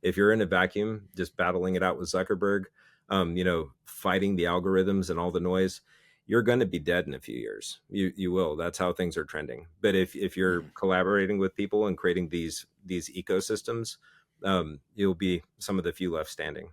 if you're in a vacuum, just battling it out with Zuckerberg, fighting the algorithms and all the noise, you're going to be dead in a few years. You will. That's how things are trending. But if you're collaborating with people and creating these ecosystems, you'll be some of the few left standing.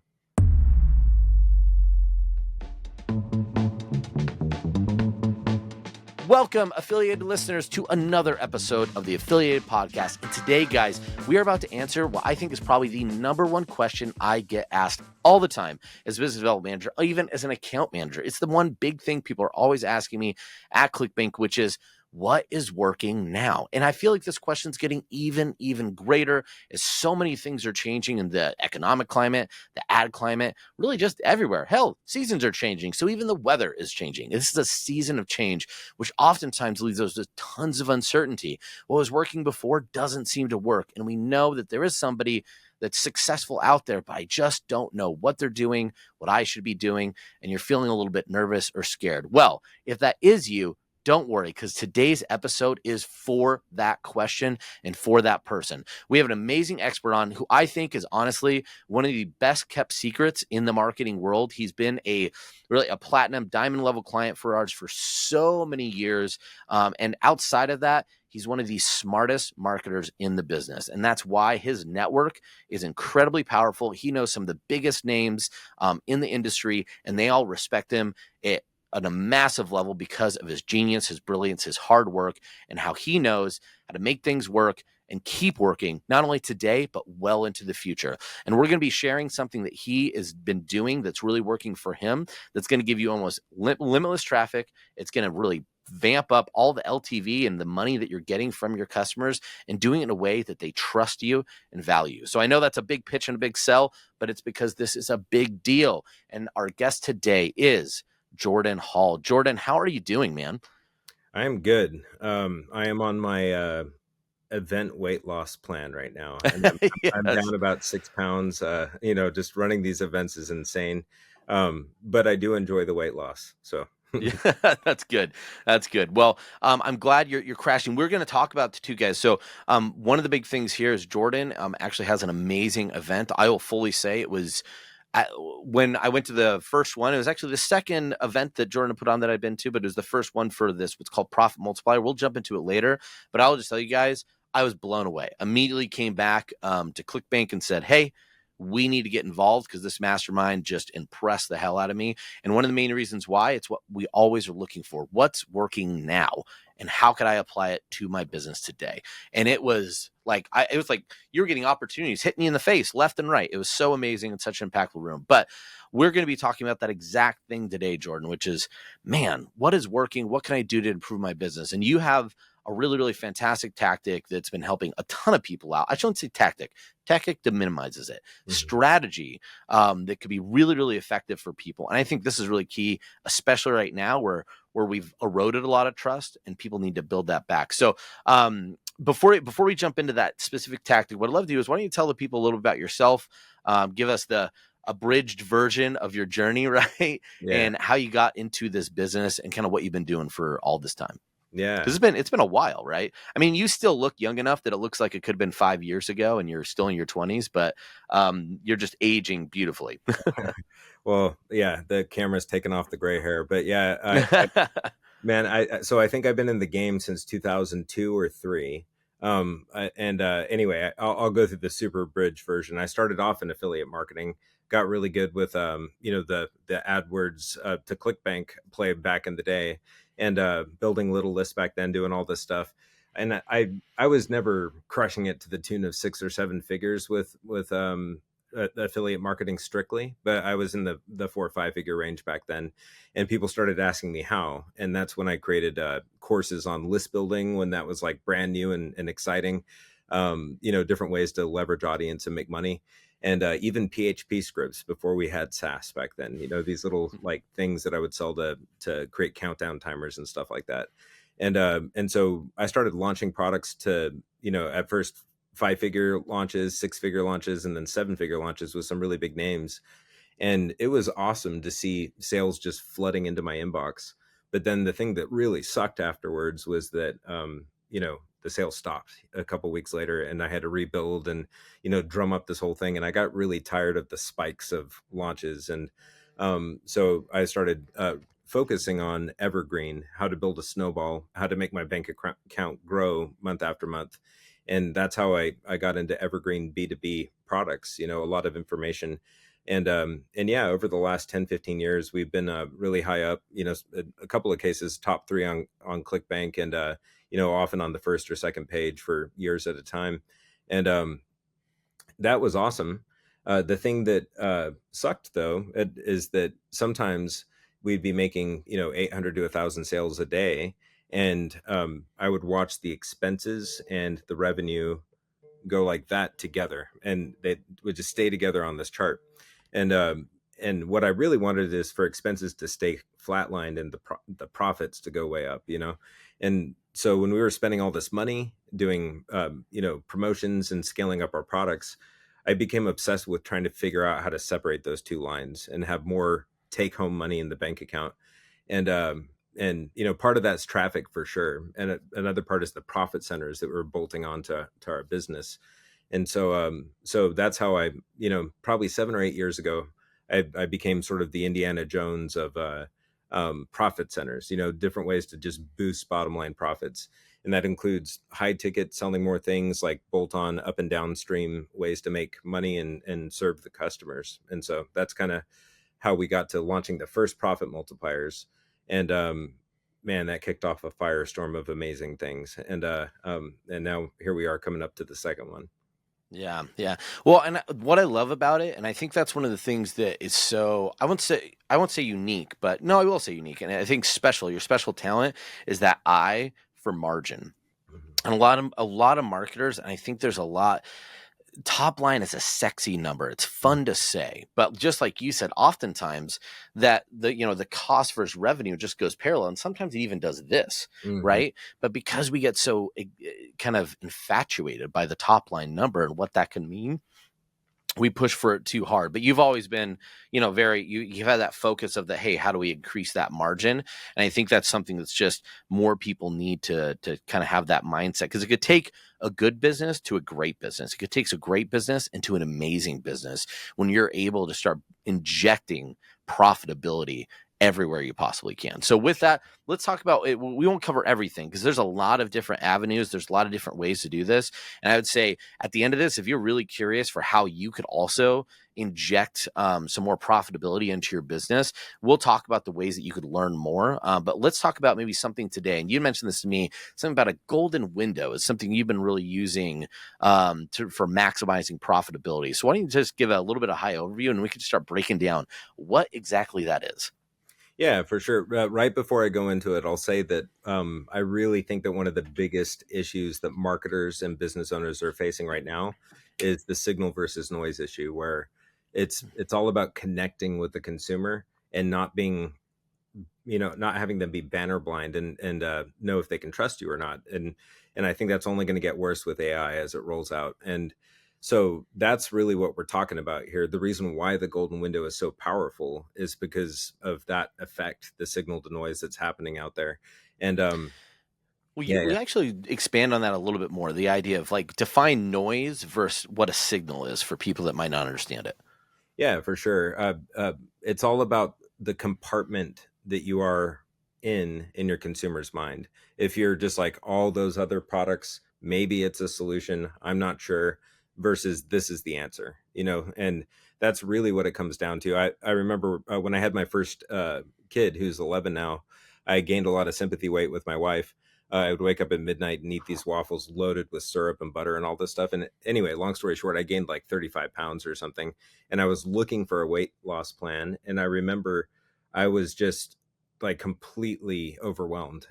Welcome, affiliated listeners, to another episode of the Affiliated Podcast. And today, guys, we are about to answer what I think is probably the number one question I get asked all the time as a business development manager, even as an account manager. It's the one big thing people are always asking me at ClickBank, which is, what is working now? And I feel like this question is getting even greater as so many things are changing in the economic climate, the ad climate, really just everywhere. Hell, seasons are changing. So even the weather is changing. This is a season of change, which oftentimes leads us to tons of uncertainty. What was working before doesn't seem to work. And we know that there is somebody that's successful out there, but I just don't know what they're doing, what I should be doing, and you're feeling a little bit nervous or scared. Well, if that is you, don't worry, because today's episode is for that question and for that person. We have an amazing expert on who I think is honestly one of the best kept secrets in the marketing world. He's been a platinum diamond level client for ours for so many years. And outside of that, he's one of the smartest marketers in the business. And that's why his network is incredibly powerful. He knows some of the biggest names in the industry, and they all respect him at a massive level because of his genius, his brilliance, his hard work, and how he knows how to make things work and keep working, not only today, but well into the future. And we're going to be sharing something that he has been doing that's really working for him, that's going to give you almost limitless traffic. It's going to really vamp up all the LTV and the money that you're getting from your customers, and doing it in a way that they trust you and value. So I know that's a big pitch and a big sell, but it's because this is a big deal. And our guest today is Jordan Hall. Jordan, how are you doing, man? I am good. I am on my event weight loss plan right now, and I'm down about 6 pounds. Just running these events is insane, but I do enjoy the weight loss. So yeah, that's good. That's good. Well, I'm glad you're crashing. We're going to talk about the two guys. So one of the big things here is Jordan actually has an amazing event. I will fully say it was when I went to the first one. It was actually the second event that Jordan put on that I've been to, but it was the first one for this, what's called Profit Multiplier. We'll jump into it later, but I'll just tell you guys, I was blown away. Immediately came back to ClickBank and said, hey, we need to get involved because this mastermind just impressed the hell out of me. And one of the main reasons why, it's what we always are looking for. What's working now? And how could I apply it to my business today? And it was like you were getting opportunities hitting you in the face left and right. It was so amazing and such an impactful room. But we're going to be talking about that exact thing today, Jordan, which is, man, what is working? What can I do to improve my business? And you have a really fantastic tactic that's been helping a ton of people out. I shouldn't say tactic. Tactic minimizes it. Strategy that could be really effective for people. And I think this is really key, especially right now where we've eroded a lot of trust and people need to build that back. So before we jump into that specific tactic, what I'd love to do is, why don't you tell the people a little bit about yourself, give us the abridged version of your journey, right? Yeah. And how you got into this business and kind of what you've been doing for all this time. Yeah, it's been a while, right? I mean, you still look young enough that it looks like it could have been 5 years ago, and you're still in your 20s, but you're just aging beautifully. Well, yeah, the camera's taken off the gray hair, but yeah, so I think I've been in the game since 2002 or 3. Anyway, I'll go through the super bridge version. I started off in affiliate marketing, got really good with the AdWords to ClickBank play back in the day, and building little lists back then, doing all this stuff. And I was never crushing it to the tune of 6 or 7 figures with affiliate marketing strictly, but I was in the 4 or 5 figure range back then. And people started asking me how, and that's when I created courses on list building, when that was like brand new and exciting, different ways to leverage audience and make money. And even PHP scripts before we had SaaS back then, these little like things that I would sell to create countdown timers and stuff like that. And so I started launching products to, at first 5-figure launches, 6-figure launches, and then 7-figure launches with some really big names. And it was awesome to see sales just flooding into my inbox. But then the thing that really sucked afterwards was that, the sales stopped a couple weeks later, and I had to rebuild and drum up this whole thing. And I got really tired of the spikes of launches, and so I started focusing on evergreen, how to build a snowball, how to make my bank account grow month after month. And that's how I got into evergreen B2B products, a lot of information. And yeah, over the last 10, 15 years, we've been really high up, a couple of cases, top three on ClickBank, and often on the first or second page for years at a time. And that was awesome. The thing that sucked, though, is that sometimes we'd be making 800 to 1,000 sales a day, and I would watch the expenses and the revenue go like that together, and they would just stay together on this chart. And what I really wanted is for expenses to stay flatlined and the profits to go way up, And so when we were spending all this money doing promotions and scaling up our products, I became obsessed with trying to figure out how to separate those two lines and have more take home money in the bank account. And part of that's traffic for sure, and another part is the profit centers that we're bolting onto our business. And so that's how I, probably 7 or 8 years ago, I became sort of the Indiana Jones of profit centers, different ways to just boost bottom line profits. And that includes high ticket, selling more things, like bolt on up and downstream ways to make money and serve the customers. And so that's kind of how we got to launching the first profit multipliers. And man, that kicked off a firestorm of amazing things. And now here we are coming up to the second one. Yeah, yeah. Well, and what I love about it, and I think that's one of the things that is so, I won't say unique, but no, I will say unique, and I think special. Your special talent is that eye for margin. Mhm. And a lot of marketers, and I think there's a lot. Top line is a sexy number. It's fun to say, but just like you said, oftentimes that the cost versus revenue just goes parallel, and sometimes it even does this, Mhm. right? But because we get so kind of infatuated by the top line number and what that can mean, we push for it too hard. But you've always been, you've had that focus of the, hey, how do we increase that margin? And I think that's something that's just more people need to kind of have that mindset, because it could take a good business to a great business. It could take a great business into an amazing business when you're able to start injecting profitability everywhere you possibly can. So with that, let's talk about it. We won't cover everything because there's a lot of different avenues. There's a lot of different ways to do this. And I would say at the end of this, if you're really curious for how you could also inject some more profitability into your business, we'll talk about the ways that you could learn more. But let's talk about maybe something today. And you mentioned this to me, something about a golden window is something you've been really using for maximizing profitability. So why don't you just give a little bit of high overview, and we can start breaking down what exactly that is. Yeah, for sure. Right before I go into it, I'll say that I really think that one of the biggest issues that marketers and business owners are facing right now is the signal versus noise issue, where it's all about connecting with the consumer and not being, not having them be banner blind and know if they can trust you or not. And I think that's only going to get worse with AI as it rolls out. And so that's really what we're talking about here. The reason why the golden window is so powerful is because of that effect, the signal to noise that's happening out there. And Well, yeah, we yeah. actually expand on that a little bit more. The idea of like define noise versus what a signal is for people that might not understand it. Yeah, for sure. It's all about the compartment that you are in your consumer's mind. If you're just like all those other products, maybe it's a solution. I'm not sure. Versus this is the answer, and that's really what it comes down to. I remember when I had my first kid, who's 11 now. I gained a lot of sympathy weight with my wife. I would wake up at midnight and eat these waffles loaded with syrup and butter and all this stuff. And anyway, long story short, I gained like 35 pounds or something, and I was looking for a weight loss plan. And I remember I was just like completely overwhelmed.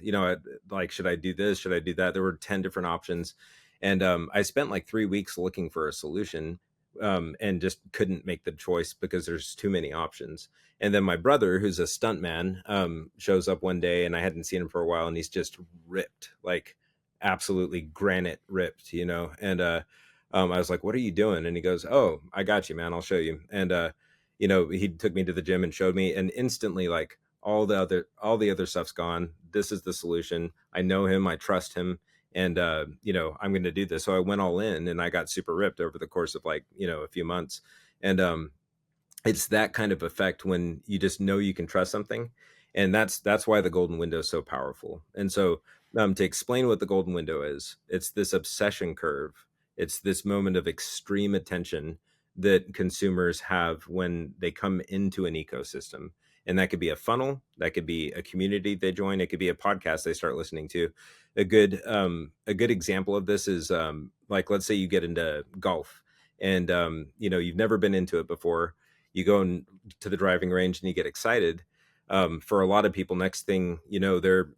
Like, should I do this? Should I do that? There were 10 different options. And I spent like 3 weeks looking for a solution, and just couldn't make the choice because there's too many options. And then my brother, who's a stuntman, shows up one day, and I hadn't seen him for a while, and he's just ripped, like absolutely granite ripped, And I was like, "What are you doing?" And he goes, "Oh, I got you, man. I'll show you." And he took me to the gym and showed me, and instantly, like all the other stuff's gone. This is the solution. I know him. I trust him. and I'm going to do this. So I went all in, and I got super ripped over the course of like a few months. And it's that kind of effect when you just know you can trust something, and that's why the golden window is so powerful. And so, to explain what the golden window is, it's this obsession curve. It's this moment of extreme attention that consumers have when they come into an ecosystem, and that could be a funnel, that could be a community they join, it could be a podcast they start listening to. A good example of this is, like, let's say you get into golf, and you've never been into it before. You go to the driving range and you get excited. For a lot of people, next thing you know, their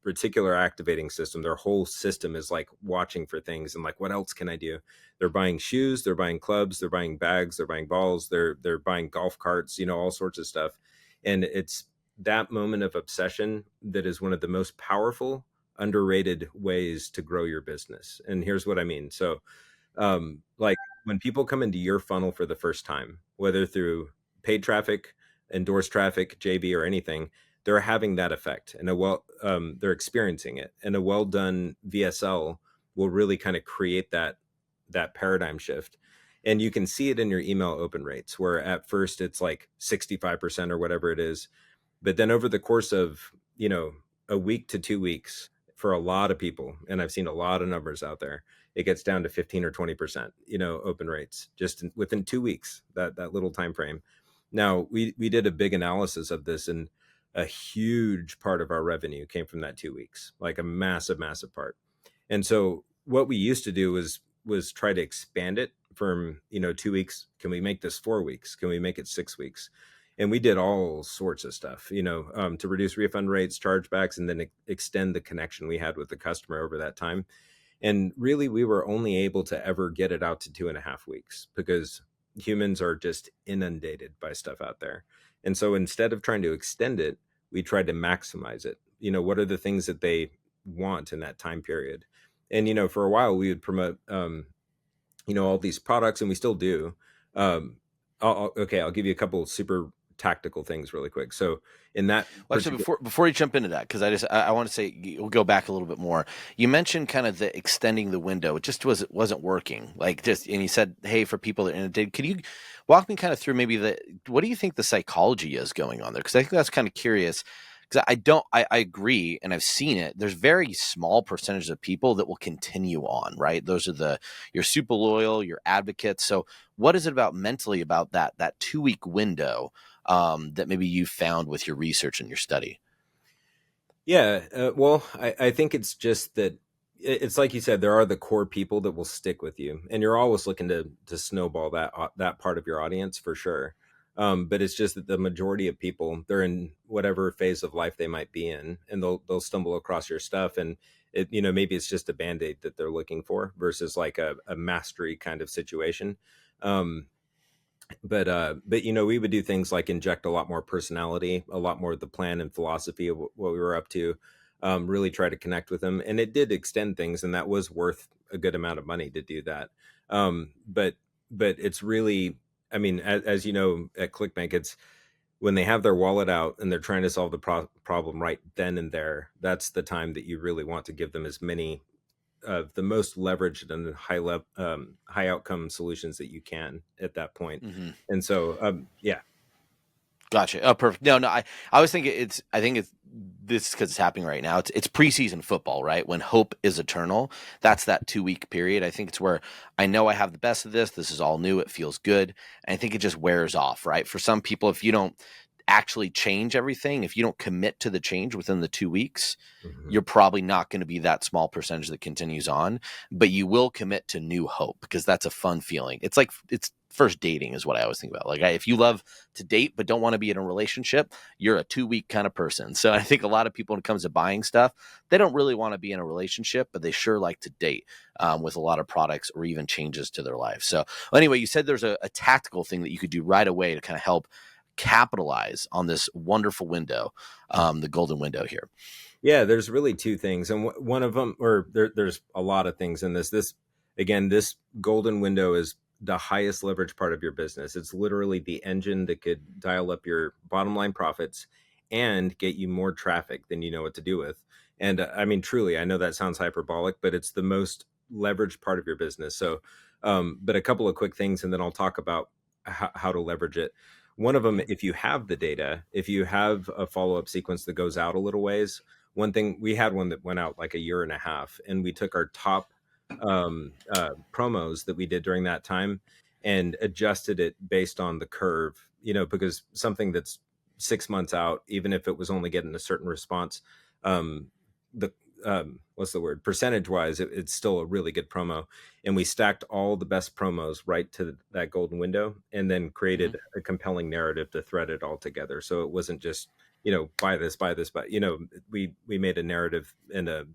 reticular activating system, their whole system is like watching for things and like, what else can I do? They're buying shoes, they're buying clubs, they're buying bags, they're buying balls, they're buying golf carts, all sorts of stuff. And it's that moment of obsession that is one of the most powerful, underrated ways to grow your business. And here's what I mean. So, like, when people come into your funnel for the first time, whether through paid traffic, endorsed traffic, JV, or anything, they're having that effect, and they're experiencing it. And a well done VSL will really kind of create that paradigm shift. And you can see it in your email open rates, where at first it's like 65% or whatever it is, but then over the course of a week to 2 weeks, for a lot of people, and I've seen a lot of numbers out there, it gets down to 15 or 20% open rates just within 2 weeks, that little time frame. Now, we did a big analysis of this, and a huge part of our revenue came from that 2 weeks, like a massive part. And so what we used to do was try to expand it from 2 weeks. Can we make this 4 weeks? Can we make it 6 weeks? And we did all sorts of stuff, to reduce refund rates, chargebacks, and then extend the connection we had with the customer over that time. And really, we were only able to ever get it out to 2.5 weeks, because humans are just inundated by stuff out there. And so instead of trying to extend it, we tried to maximize it. What are the things that they want in that time period? And for a while we would promote all these products, and we still do. I'll give you a couple super tactical things really quick. So in that Well, actually, particular before you jump into that, because I want to say we'll go back a little bit more. You mentioned kind of the extending the window. It just wasn't working. And you said, hey, for people that are inundated, could you walk me kind of through maybe what do you think the psychology is going on there? Because I think that's kind of curious. Because I agree, and I've seen it. There's very small percentage of people that will continue on, right? Those are your super loyal, your advocates. So what is it about mentally about that 2 week window that maybe you found with your research and your study? Yeah, well, I think it's just that it's like you said, there are the core people that will stick with you, and you're always looking to snowball that part of your audience for sure. But it's just that the majority of people, they're in whatever phase of life they might be in, and they'll stumble across your stuff, and maybe it's just a band-aid that they're looking for versus like a mastery kind of situation. Um, but we would do things like inject a lot more personality, a lot more of the plan and philosophy of what we were up to. Really try to connect with them, and it did extend things, and that was worth a good amount of money to do that. But it's really, I mean, as you know, at ClickBank, it's when they have their wallet out and they're trying to solve the problem right then and there. That's the time that you really want to give them as many of the most leveraged and high outcome solutions that you can at that point. Mm-hmm. And so, yeah. Gotcha. Oh, perfect. No. I was thinking I think it's this because it's happening right now. It's preseason football, right? When hope is eternal. That's that 2 week period. I think it's where I know I have the best of this. This is all new. It feels good. And I think it just wears off, right? For some people, if you don't actually change everything, if you don't commit to the change within the 2 weeks, Mhm. you're probably not going to be that small percentage that continues on, but you will commit to new hope because that's a fun feeling. It's first dating is what I always think about. Like if you love to date but don't want to be in a relationship, you're a 2 week kind of person. So I think a lot of people when it comes to buying stuff, they don't really want to be in a relationship, but they sure like to date with a lot of products or even changes to their life. So anyway, you said there's a tactical thing that you could do right away to kind of help capitalize on this wonderful window, the golden window here. Yeah, there's really two things, and one of them, or there's a lot of things in this. This golden window is the highest leverage part of your business. It's literally the engine that could dial up your bottom line profits and get you more traffic than you know what to do with. And I mean, truly, I know that sounds hyperbolic, but it's the most leveraged part of your business. So, but a couple of quick things, and then I'll talk about how to leverage it. One of them, Okay. if you have the data, if you have a follow up sequence that goes out a little ways, one thing we had one that went out like a year and a half, and we took our top promos that we did during that time and adjusted it based on the curve, because something that's 6 months out, even if it was only getting a certain response, um, the what's the word, percentage wise, it's still a really good promo. And we stacked all the best promos right to that golden window and then Mhm. created a compelling narrative to thread it all together. So it wasn't just, buy this, but we made a narrative and a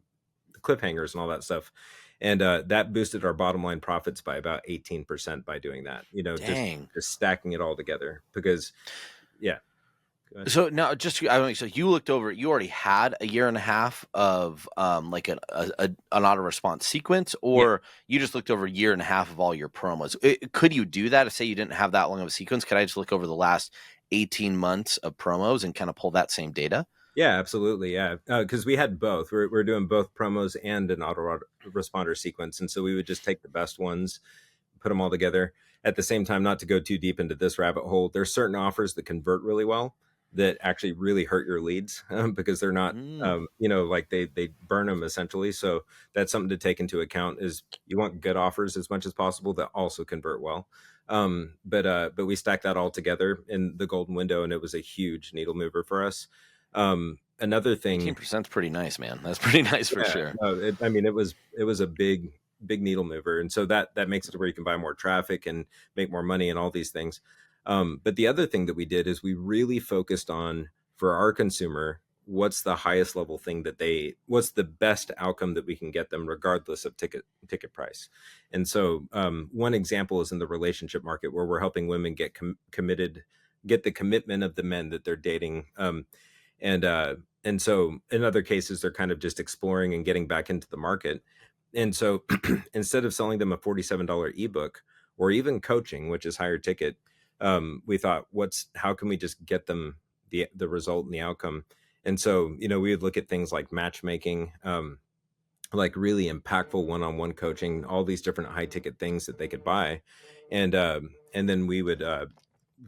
cliffhangers and all that stuff. And that boosted our bottom line profits by about 18% by doing that, Dang. just stacking it all together. Because yeah, go ahead. So now, just I don't. So you looked over. You already had a year and a half of like an auto response sequence, Yeah. or you just looked over a year and a half of all your promos. Could you do that? If say you didn't have that long of a sequence, could I just look over the last 18 months of promos and kind of pull that same data? Yeah, absolutely. Yeah, because we had both. We're doing both promos and an responder sequence, and so we would just take the best ones, put them all together. At the same time, not to go too deep into this rabbit hole, there's certain offers that convert really well that actually really hurt your leads because they're not, Mm. like they burn them essentially. So that's something to take into account. Is you want good offers as much as possible that also convert well. But we stacked that all together in the golden window, and it was a huge needle mover for us. Another thing, 18% is pretty nice, man. That's pretty nice for yeah, sure. no, I mean, it was a big needle mover, and so that makes it to where you can buy more traffic and make more money and all these things. But the other thing that we did is we really focused on, for our consumer, what's the highest level thing what's the best outcome that we can get them regardless of ticket price. And so one example is in the relationship market where we're helping women get committed, get the commitment of the men that they're dating. And so in other cases they're kind of just exploring and getting back into the market. And so instead of selling them a $47 ebook or even coaching, which is higher ticket, we thought, how can we just get them the result and the outcome? And so we would look at things like matchmaking, like really impactful one-on-one coaching, all these different high ticket things that they could buy. And then we would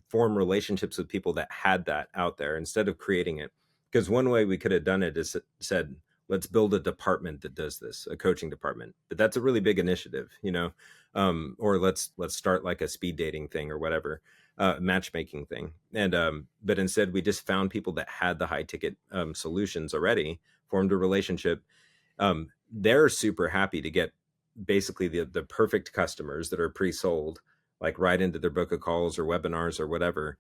form relationships with people that had that out there instead of creating it. Because one way we could have done it is said, let's build a department that does this, a coaching department. But that's a really big initiative, or let's start like a speed dating thing or whatever, matchmaking thing. And but instead we just found people that had the high ticket solutions already, formed a relationship. They're super happy to get basically the perfect customers that are pre-sold, like right into their book of calls or webinars or whatever,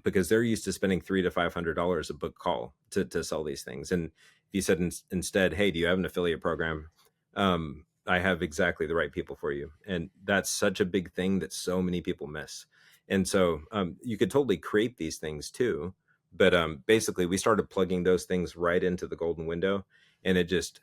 because they're used to spending $300 to $500 a book call to sell these things. And if you said instead, hey, do you have an affiliate program? I have exactly the right people for you. And that's such a big thing that so many people miss. And so you could totally create these things too. But basically, we started plugging those things right into the golden window, and it just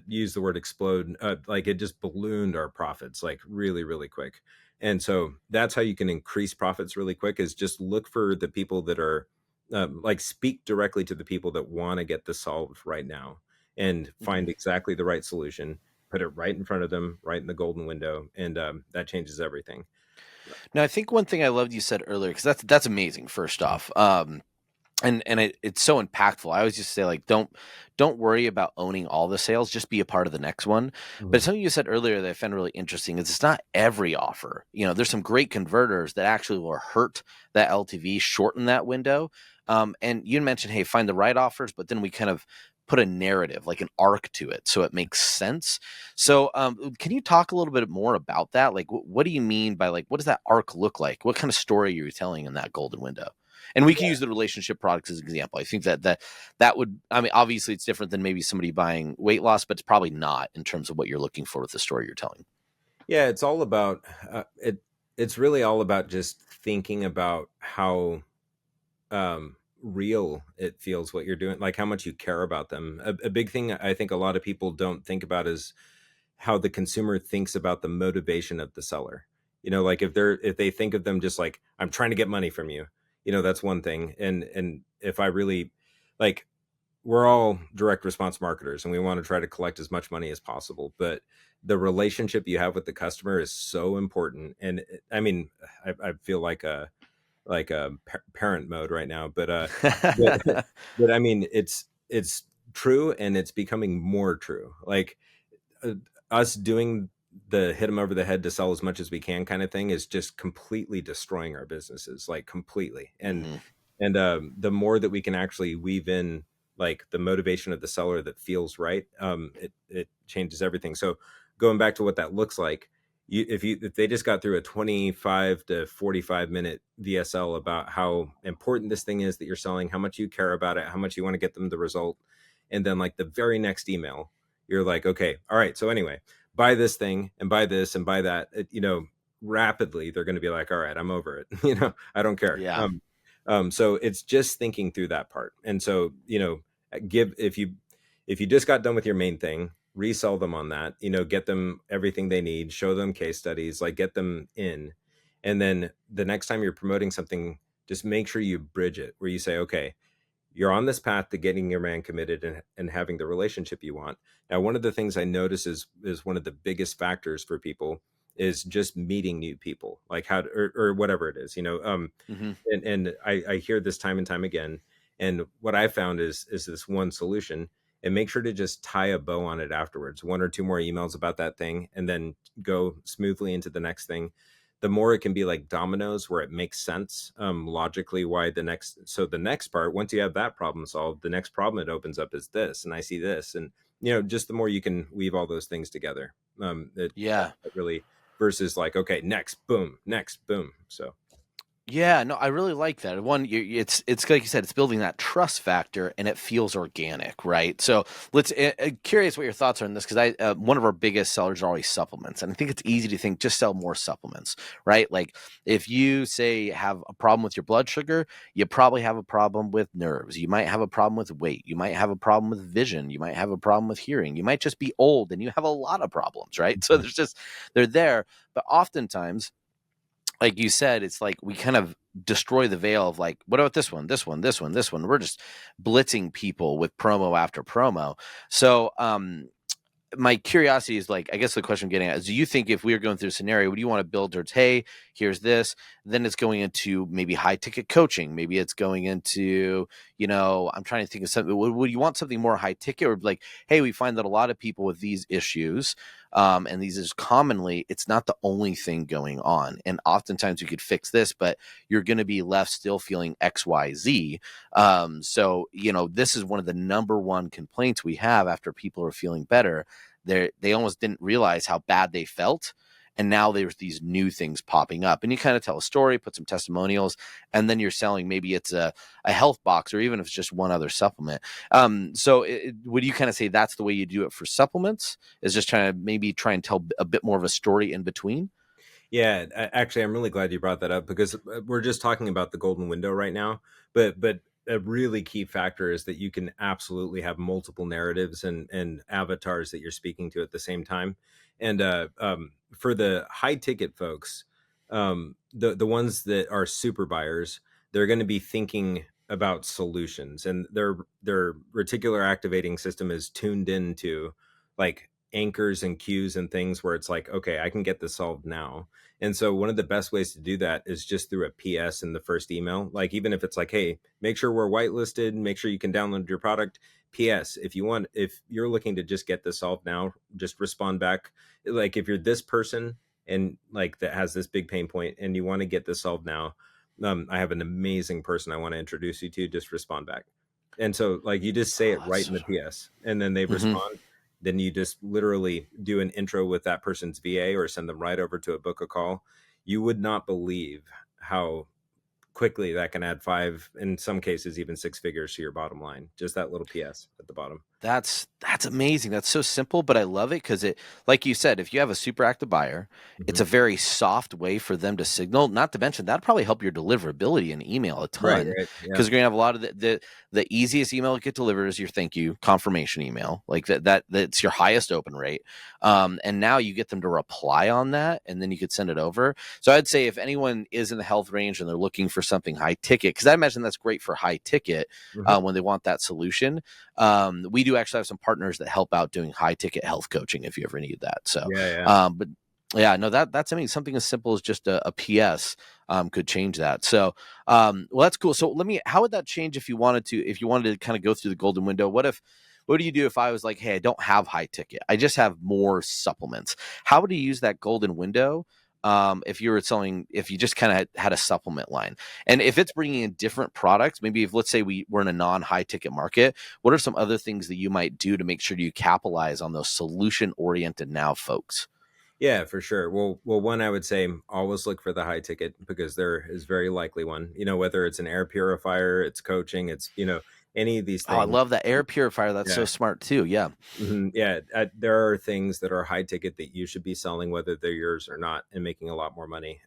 use the word explode, like it just ballooned our profits like really, really quick. And so that's how you can increase profits really quick, is just look for the people that are like, speak directly to the people that want to get this solved right now and Mhm. find exactly the right solution, put it right in front of them, right in the golden window. And that changes everything. Now, I think one thing I loved you said earlier, because that's amazing. First off, and it's so impactful. I always just say, like, don't worry about owning all the sales, just be a part of the next one. But Mhm. something you said earlier that I found really interesting is it's not every offer. There's some great converters that actually will hurt that LTV, shorten that window. And you mentioned, hey, find the right offers, but then we kind of put a narrative, like an arc to it, so it makes sense. So can you talk a little bit more about that? Like, what do you mean by, like, what does that arc look like? What kind of story are you telling in that golden window? And we can use the relationship products as an example. I think that would, I mean, obviously it's different than maybe somebody buying weight loss, but it's probably not in terms of what you're looking for with the story you're telling. Yeah, it's all about it's really all about just thinking about how real it feels what you're doing, like how much you care about them. A big thing I think a lot of people don't think about is how the consumer thinks about the motivation of the seller. Like if they think of them just like, I'm trying to get money from you, that's one thing. And if I really, like, we're all direct response marketers and we want to try to collect as much money as possible, but the relationship you have with the customer is so important. And I mean, I feel like a parent mode right now, but, but I mean, it's true, and it's becoming more true. Like uh, us doing the hit them over the head to sell as much as we can kind of thing is just completely destroying our businesses, like completely. Hmm. And the more that we can actually weave in like the motivation of the seller that feels right, it changes everything. So going back to what that looks like, if they just got through a 25 to 45-minute VSL about how important this thing is that you're selling, how much you care about it, how much you want to get them the result, and then like the very next email, you're like, okay, all right. So anyway, buy this thing and buy this and buy that. Rapidly they're going to be like, all right, I'm over it. I don't care. Yeah. So it's just thinking through that part. And so, give if you just got done with your main thing, resell them on that, get them everything they need, show them case studies, like get them in. And then the next time you're promoting something, just make sure you bridge it where you say, okay, you're on this path to getting your man committed and having the relationship you want. Now, one of the things I notice is one of the biggest factors for people is just meeting new people, like how to, or whatever it is, Hmm. and I hear this time and time again. And what I found is this one solution, and make sure to just tie a bow on it afterwards, one or two more emails about that thing, and then go smoothly into the next thing. The more it can be like dominoes where it makes sense logically why the next part, once you have that problem solved, the next problem it opens up is this, and I see this, and just the more you can weave all those things together, Yeah. that really, versus like, okay, next boom. So Yeah, no, I really like that. One, it's like you said, it's building that trust factor, and it feels organic, right? So let's. Curious what your thoughts are on this, because one of our biggest sellers are always supplements, and I think it's easy to think just sell more supplements, right? Like if you say have a problem with your blood sugar, you probably have a problem with nerves. You might have a problem with weight. You might have a problem with vision. You might have a problem with hearing. You might just be old, and you have a lot of problems, right? So they're there, but oftentimes, like you said, it's like we kind of destroy the veil of like, what about this one, this one, this one, this one? We're just blitzing people with promo after promo. So, my curiosity is like, I guess the question I'm getting at is, do you think if we were going through a scenario, would you want to build towards, hey, here's this, then it's going into maybe high ticket coaching, maybe it's going into, I'm trying to think of something. Would you want something more high ticket, or like, hey, we find that a lot of people with these issues, and these is commonly, it's not the only thing going on, and oftentimes you could fix this, but you're going to be left still feeling XYZ. So this is one of the number one complaints we have after people are feeling better. They almost didn't realize how bad they felt, and now there's these new things popping up, and you kind of tell a story, put some testimonials, and then you're selling, maybe it's a health box, or even if it's just one other supplement. So would you kind of say that's the way you do it for supplements, is just trying to maybe try and tell a bit more of a story in between? yeah, actually, I'm really glad you brought that up, because we're just talking about the golden window right now. But a really key factor is that you can absolutely have multiple narratives and avatars that you're speaking to at the same time. And for the high ticket folks, the ones that are super buyers, they're going to be thinking about solutions, and their reticular activating system is tuned into like anchors and cues and things where it's like, okay, I can get this solved now. And so one of the best ways to do that is just through a PS in the first email. Like, even if it's like, hey, make sure we're whitelisted, make sure you can download your product. PS, if you're looking to just get this solved now, just respond back. Like, if you're this person and like that has this big pain point and you want to get this solved now, I have an amazing person I want to introduce you to. Just respond back. And so like you just say Oh, it right in that's. the PS, and then they Mhm. respond. Then you just literally do an intro with that person's VA or send them right over to a book a call. You would not believe how quickly that can add five, in some cases, even six figures to your bottom line. Just that little PS at the bottom. That's amazing. That's so simple, but I love it because it, like you said, if you have a super active buyer, it's Mhm. a very soft way for them to signal. Not to mention that'd probably help your deliverability in email a Right, ton, right. Yeah. because you're gonna have a lot of the easiest email to get delivered is your thank you confirmation email, like that's your highest open rate. And now you get them to reply on that, and then you could send it over. So I'd say if anyone is in the health range and they're looking for for something high ticket, because I imagine that's great for high ticket Mhm. when they want that solution. We do actually have some partners that help out doing high ticket health coaching if you ever need that. So, Yeah, yeah. but yeah, no, that's, I mean, something as simple as just a PS could change that. So, well, that's cool. So how would that change if you wanted to kind of go through the golden window? What do you do if I was like, hey, I don't have high ticket, I just have more supplements? How would you use that golden window? If you were selling, if you just kind of had a supplement line, and if it's bringing in different products, maybe if, let's say, we're in a non-high ticket market, what are some other things that you might do to make sure you capitalize on those solution oriented now folks? Yeah, for sure. One, I would say always look for the high ticket because there is very likely one. Whether it's an air purifier, it's coaching, it's any of these Oh, I things. love that air purifier. That's Yeah, so smart too. Yeah. Yeah. There are things that are high ticket that you should be selling, whether they're yours or not, and making a lot more money.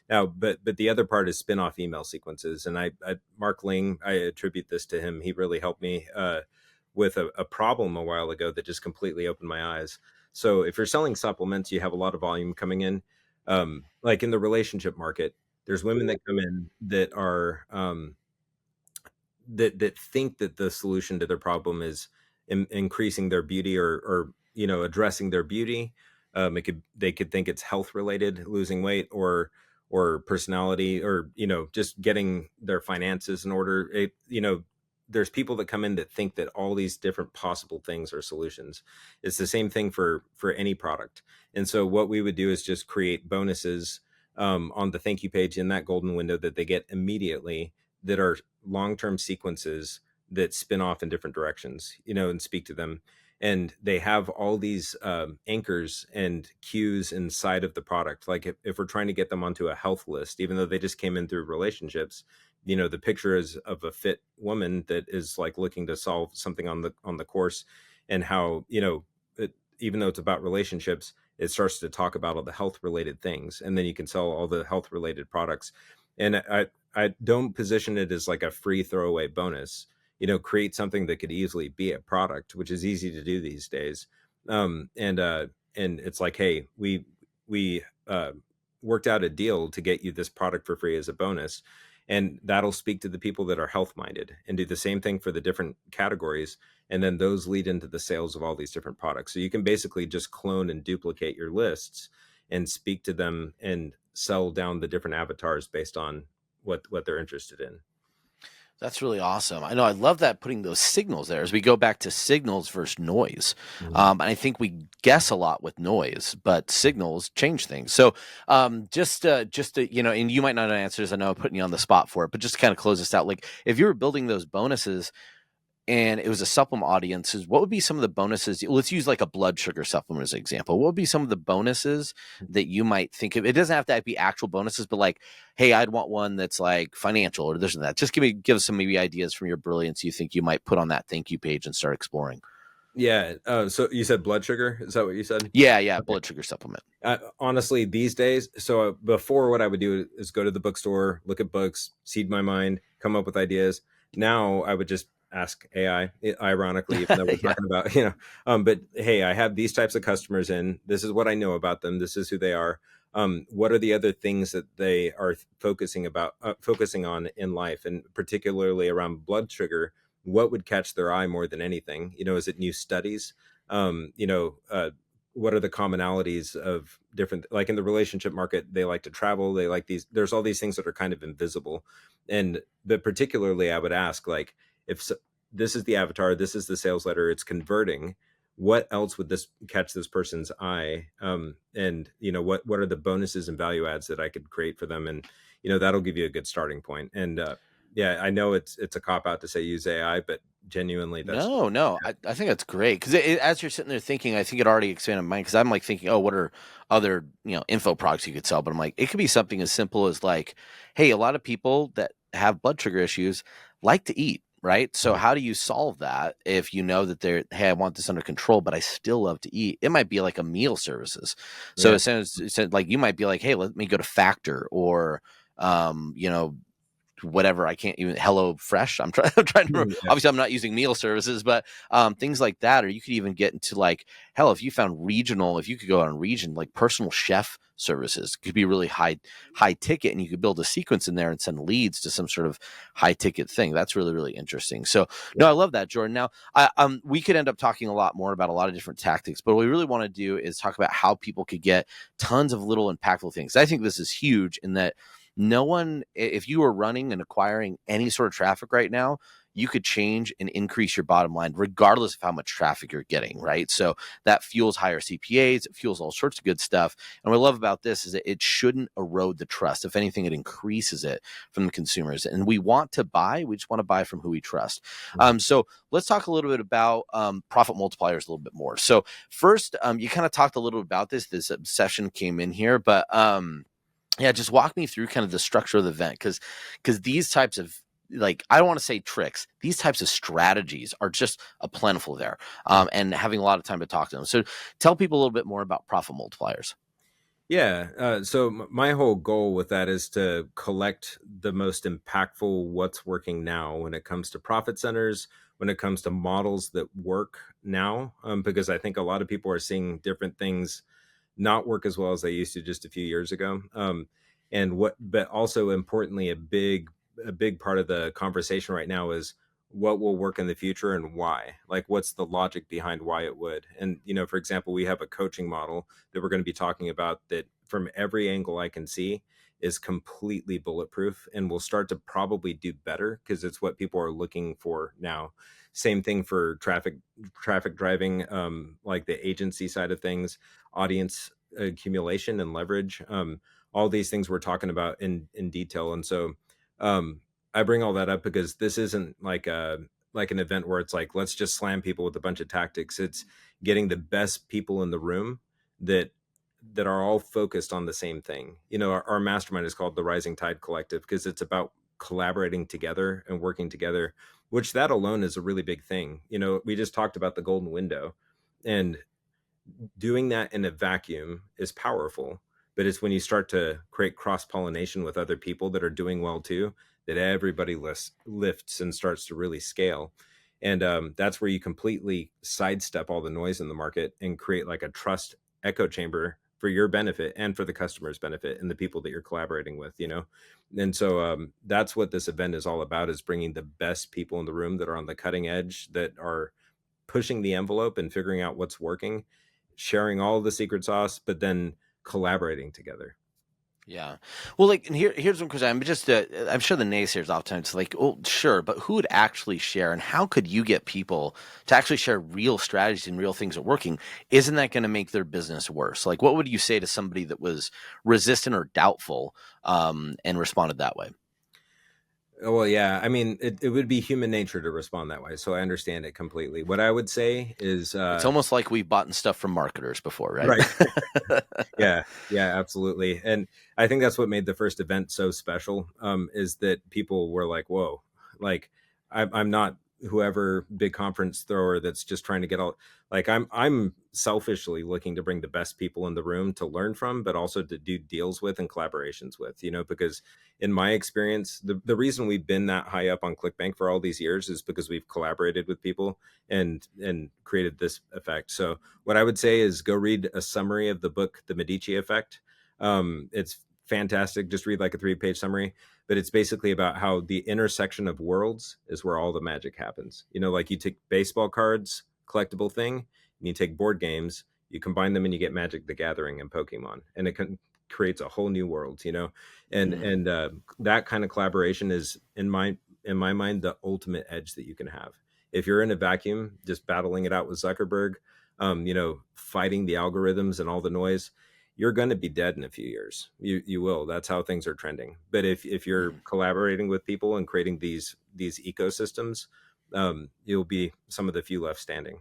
Now, but the other part is spin off email sequences, and Mark Ling, I attribute this to him. He really helped me with a problem a while ago that just completely opened my eyes. So if you're selling supplements, you have a lot of volume coming in. Like in the relationship market, there's women that come in that are that think that the solution to their problem is increasing their beauty or addressing their beauty. They could think it's health related, losing weight, or personality, or just getting their finances in order. There's people that come in that think that all these different possible things are solutions. It's the same thing for any product. And so what we would do is just create bonuses on the thank you page in that golden window that they get immediately, that are long-term sequences that spin off in different directions, and speak to them. And they have all these anchors and cues inside of the product. Like if we're trying to get them onto a health list, even though they just came in through relationships, the picture is of a fit woman that is like looking to solve something on the course, and how, even though it's about relationships, it starts to talk about all the health related things, and then you can sell all the health related products. And I don't position it as like a free throwaway bonus. Create something that could easily be a product, which is easy to do these days. And it's like, hey, we worked out a deal to get you this product for free as a bonus, and that'll speak to the people that are health minded, and do the same thing for the different categories. And then those lead into the sales of all these different products. So you can basically just clone and duplicate your lists and speak to them and sell down the different avatars based on what they're interested in. That's really awesome. I know. I love that, putting those signals there as we go back to signals versus noise. Mhm. And I think we guess a lot with noise, but signals change things. So, and you might not know answers. I know I'm putting you on the spot for it, but just to kind of close this out, like if you were building those bonuses and it was a supplement audiences, what would be some of the bonuses? Let's use like a blood sugar supplement as an example. What would be some of the bonuses that you might think of? It doesn't have to be actual bonuses, but like, hey, I'd want one that's like financial or this and that. Just give us some maybe ideas from your brilliance you think you might put on that thank you page and start exploring. Yeah. So you said blood sugar? Is that what you said? Yeah, yeah, Okay. blood sugar supplement. Honestly, these days, so before, what I would do is go to the bookstore, look at books, seed my mind, come up with ideas. Now I would just ask AI, ironically, even though we're Yeah. talking about, but hey, I have these types of customers in. This is what I know about them. This is who they are. What are the other things that they are focusing on in life, and particularly around blood sugar? What would catch their eye more than anything? Is it new studies? Um, you know, uh, what are the commonalities of different, like in the relationship market, they like to travel, they like these, there's all these things that are kind of invisible. And but particularly I would ask, like, if this is the avatar, this is the sales letter, it's converting, what else would this catch this person's eye? And what are the bonuses and value adds that I could create for them? And that'll give you a good starting point. And yeah, I know it's a cop out to say use AI, but genuinely that's No, no, I think that's great because as you're sitting there thinking, I think it already expanded my mind because I'm like thinking, oh, what are other info products you could sell? But I'm like, it could be something as simple as like, hey, a lot of people that have blood sugar issues like to eat, right? So Mhm. how do you solve that if you know that they're, hey, I want this under control, but I still love to eat? It might be like a meal services. So Yeah. it sounds like you might be like, hey, let me go to Factor or, um, you know, whatever. I can't even Hello Fresh. I'm trying to remember. Yeah. Obviously, I'm not using meal services, but things like that. Or you could even get into like, hell, if you found regional, if you could go on region, like personal chef services could be really high ticket, and you could build a sequence in there and send leads to some sort of high ticket thing. That's really, really interesting. So no, Yeah. I love that, Jordan. Now we could end up talking a lot more about a lot of different tactics, but what we really want to do is talk about how people could get tons of little impactful things. I think this is huge in that no one, if you are running and acquiring any sort of traffic right now, you could change and increase your bottom line regardless of how much traffic you're getting, right? So that fuels higher CPAs, it fuels all sorts of good stuff. And what I love about this is that it shouldn't erode the trust. If anything, it increases it from the consumers. And we want to buy, we just want to buy from who we trust. Mhm. So let's talk a little bit about profit multipliers a little bit more. So first, you kind of talked a little bit about this obsession came in here, but yeah, just walk me through kind of the structure of the event, because these types of, like, I don't want to say tricks, these types of strategies are just a plentiful there, and having a lot of time to talk to them. So tell people a little bit more about profit multipliers. Yeah. So my whole goal with that is to collect the most impactful what's working now when it comes to profit centers, when it comes to models that work now, because I think a lot of people are seeing different things not work as well as they used to just a few years ago. But also importantly, a big part of the conversation right now is what will work in the future and why. Like, what's the logic behind why it would? And for example, we have a coaching model that we're going to be talking about that from every angle I can see is completely bulletproof and will start to probably do better because it's what people are looking for now. Same thing for traffic driving, like the agency side of things, audience accumulation and leverage, all these things we're talking about in detail. And so um I bring all that up because this isn't like an event where it's like let's just slam people with a bunch of tactics. It's getting the best people in the room that are all focused on the same thing. Our mastermind is called the Rising Tide Collective because it's about collaborating together and working together, which that alone is a really big thing. We just talked about the golden window, and doing that in a vacuum is powerful, but it's when you start to create cross pollination with other people that are doing well too, that everybody lifts and starts to really scale. And that's where you completely sidestep all the noise in the market and create like a trust echo chamber for your benefit and for the customer's benefit and the people that you're collaborating with. And so that's what this event is all about, is bringing the best people in the room that are on the cutting edge, that are pushing the envelope and figuring out what's working, sharing all the secret sauce, but then collaborating together. Yeah. Well, like, and here's one question. I'm sure the naysayers oftentimes like, oh, sure, but who would actually share, and how could you get people to actually share real strategies and real things that are working? Isn't that going to make their business worse? Like, what would you say to somebody that was resistant or doubtful, and responded that way? Oh, well, yeah. I mean, it would be human nature to respond that way. So I understand it completely. What I would say is, It's almost like we've bought stuff from marketers before, right? right. Yeah, yeah, absolutely. And I think that's what made the first event so special, is that people were like, whoa, like I'm not whoever big conference thrower that's just trying to get all, like I'm selfishly looking to bring the best people in the room to learn from, but also to do deals with and collaborations with, because in my experience, the reason we've been that high up on ClickBank for all these years is because we've collaborated with people and created this effect. So what I would say is go read a summary of the book, The Medici Effect. It's fantastic. Just read like a 3-page summary, but it's basically about how the intersection of worlds is where all the magic happens. Like you take baseball cards, collectible thing, and you take board games, you combine them and you get Magic the Gathering and Pokemon, and creates a whole new world. And Mm, and that kind of collaboration is in my mind the ultimate edge that you can have. If you're in a vacuum, just battling it out with Zuckerberg, fighting the algorithms and all the noise, you're going to be dead in a few years. You will. That's how things are trending. But if you're mhm. collaborating with people and creating these ecosystems, you'll be some of the few left standing.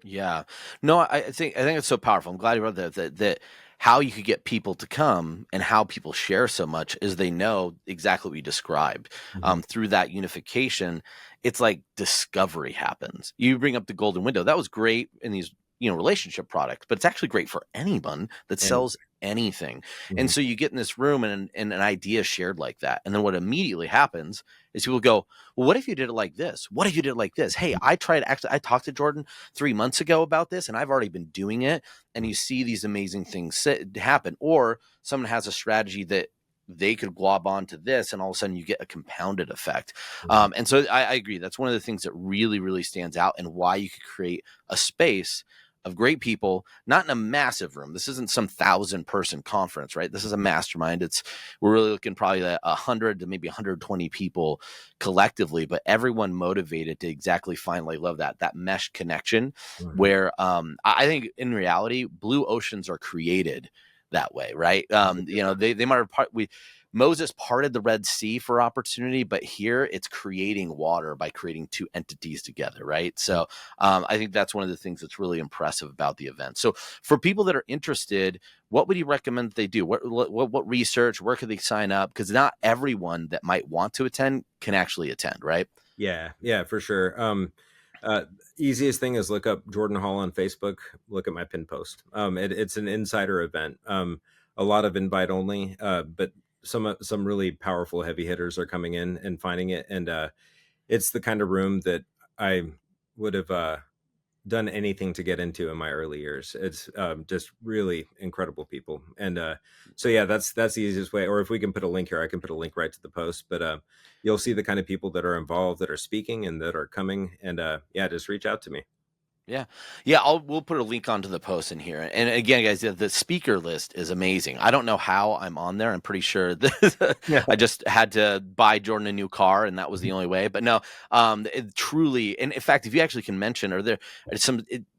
Yeah. No, I think it's so powerful. I'm glad you brought that how you could get people to come and how people share so much is they know exactly what you described. Mhm. Through that unification, it's like discovery happens. You bring up the golden window. That was great in these relationship products, but it's actually great for anyone that And sells anything. And Mhm. so you get in this room and an idea shared like that. And then what immediately happens is people go, well, what if you did it like this? What if you did it like this? Hey, I talked to Jordan 3 months ago about this and I've already been doing it. And you see these amazing things happen. Or someone has a strategy that they could glob onto this, and all of a sudden you get a compounded effect. Mhm. And so I agree. That's one of the things that really, really stands out, and why you could create a space of great people, not in a massive room. This isn't some 1,000-person conference, right? This is a mastermind. We're really looking probably at 100 to maybe 120 people collectively, but everyone motivated to exactly find, like, love that mesh connection, Mhm. where I think in reality, blue oceans are created that way, right? They might have Moses parted the Red Sea for opportunity, but here it's creating water by creating two entities together, right? So I think that's one of the things that's really impressive about the event. So for people that are interested, what would you recommend that they do? What research? Where could they sign up? Because not everyone that might want to attend can actually attend, right? Yeah, yeah, for sure. Uh, Easiest thing is look up Jordan Hall on Facebook. Look at my pin post. It's an insider event. A lot of invite only, but some really powerful heavy hitters are coming in and finding it, and it's the kind of room that I would have done anything to get into in my early years. It's just really incredible people, and so yeah, that's the easiest way. Or if we can put a link here, I can put a link right to the post. But you'll see the kind of people that are involved, that are speaking, and that are coming. And yeah, just reach out to me. Yeah. Yeah, we'll put a link onto the post in here. And again, guys, the speaker list is amazing. I don't know how I'm on there. I'm pretty sure that Yeah. I just had to buy Jordan a new car and that was the only way. But no, it truly, and in fact, if you actually can mention, are there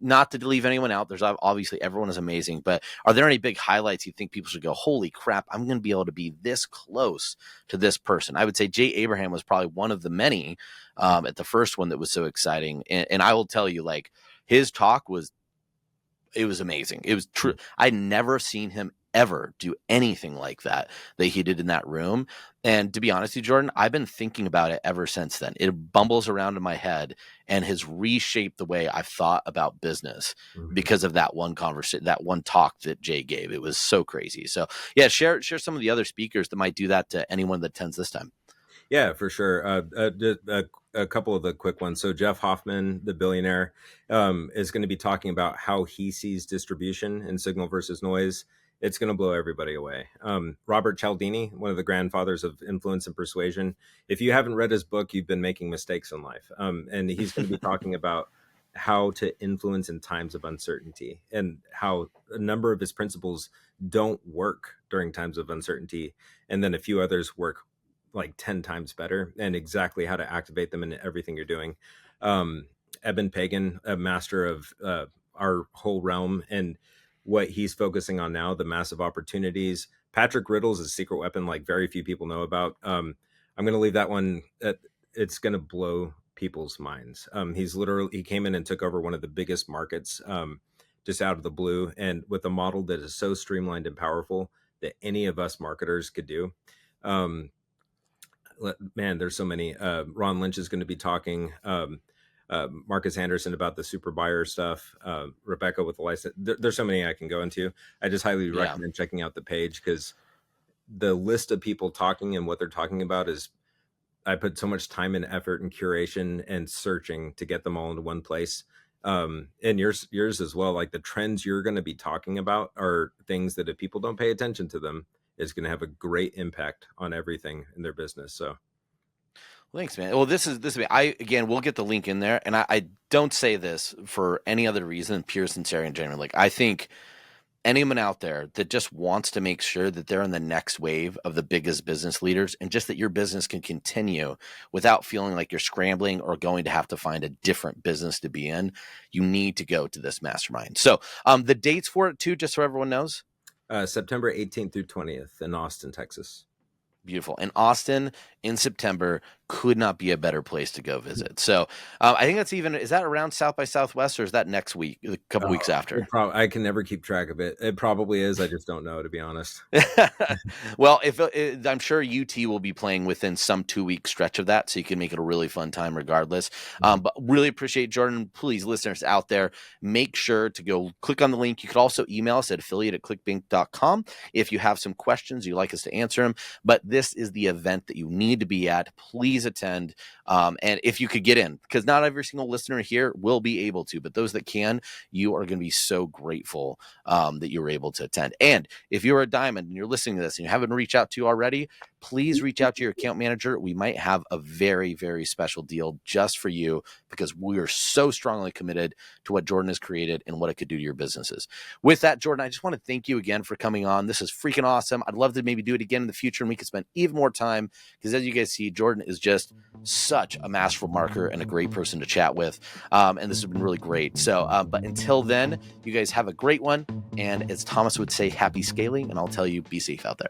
not to leave anyone out, there's obviously everyone is amazing, but are there any big highlights you think people should go, holy crap, I'm going to be able to be this close to this person? I would say Jay Abraham was probably one of the many at the first one that was so exciting. And I will tell you, like, his talk was amazing. It was true. I'd never seen him ever do anything like that he did in that room. And to be honest with you, Jordan, I've been thinking about it ever since then. It bumbles around in my head and has reshaped the way I've thought about business Mhm. because of that one conversation, that one talk that Jay gave. It was so crazy. So yeah, share some of the other speakers that might do that to anyone that attends this time. Yeah, for sure. Just a couple of the quick ones. So Jeff Hoffman, the billionaire, is going to be talking about how he sees distribution in signal versus noise. It's going to blow everybody away. Robert Cialdini, one of the grandfathers of influence and persuasion. If you haven't read his book, you've been making mistakes in life. And he's going to be talking about how to influence in times of uncertainty, and how a number of his principles don't work during times of uncertainty, and then a few others work like 10 times better, and exactly how to activate them in everything you're doing. Um, Eben Pagan, a master of our whole realm, and what he's focusing on now, the massive opportunities. Patrick Riddle's a secret weapon like very few people know about. I'm going to leave that one. It's going to blow people's minds. He came in and took over one of the biggest markets just out of the blue, and with a model that is so streamlined and powerful that any of us marketers could do. Um, Man, there's so many. Ron Lynch is going to be talking. Marcus Anderson about the super buyer stuff. Rebecca with the license. There's so many I can go into. I just highly Yeah. recommend checking out the page, because the list of people talking and what they're talking about is, I put so much time and effort and curation and searching to get them all into one place. And yours as well. Like, the trends you're going to be talking about are things that if people don't pay attention to them, is going to have a great impact on everything in their business. So Thanks, man. Well, I again, we'll get the link in there, and I don't say this for any other reason than pure sincerity and genuine. Like, I think anyone out there that just wants to make sure that they're in the next wave of the biggest business leaders, and just that your business can continue without feeling like you're scrambling or going to have to find a different business to be in, you need to go to this mastermind. So, the dates for it too, just so everyone knows. September 18th through 20th in Austin, Texas. Beautiful. In Austin in September, could not be a better place to go visit. So I think is that around South by Southwest, or is that next week, a couple weeks after? I can never keep track of it. It probably is. I just don't know, to be honest. Well, I'm sure UT will be playing within some 2-week stretch of that, so you can make it a really fun time regardless. But really appreciate Jordan. Please, listeners out there, make sure to go click on the link. You could also email us at affiliate@clickbank.com if you have some questions you'd like us to answer them. But this is the event that you need to be at. Please attend. And if you could get in, because not every single listener here will be able to, but those that can, you are going to be so grateful that you were able to attend. And if you're a diamond and you're listening to this and you haven't reached out to already, please reach out to your account manager. We might have a very, very special deal just for you, because we are so strongly committed to what Jordan has created and what it could do to your businesses. With that, Jordan, I just want to thank you again for coming on. This is freaking awesome. I'd love to maybe do it again in the future and we could spend even more time, because as you guys see, Jordan is just such a masterful marketer and a great person to chat with. And this has been really great. So, but until then, you guys have a great one. And as Thomas would say, happy scaling. And I'll tell you, be safe out there.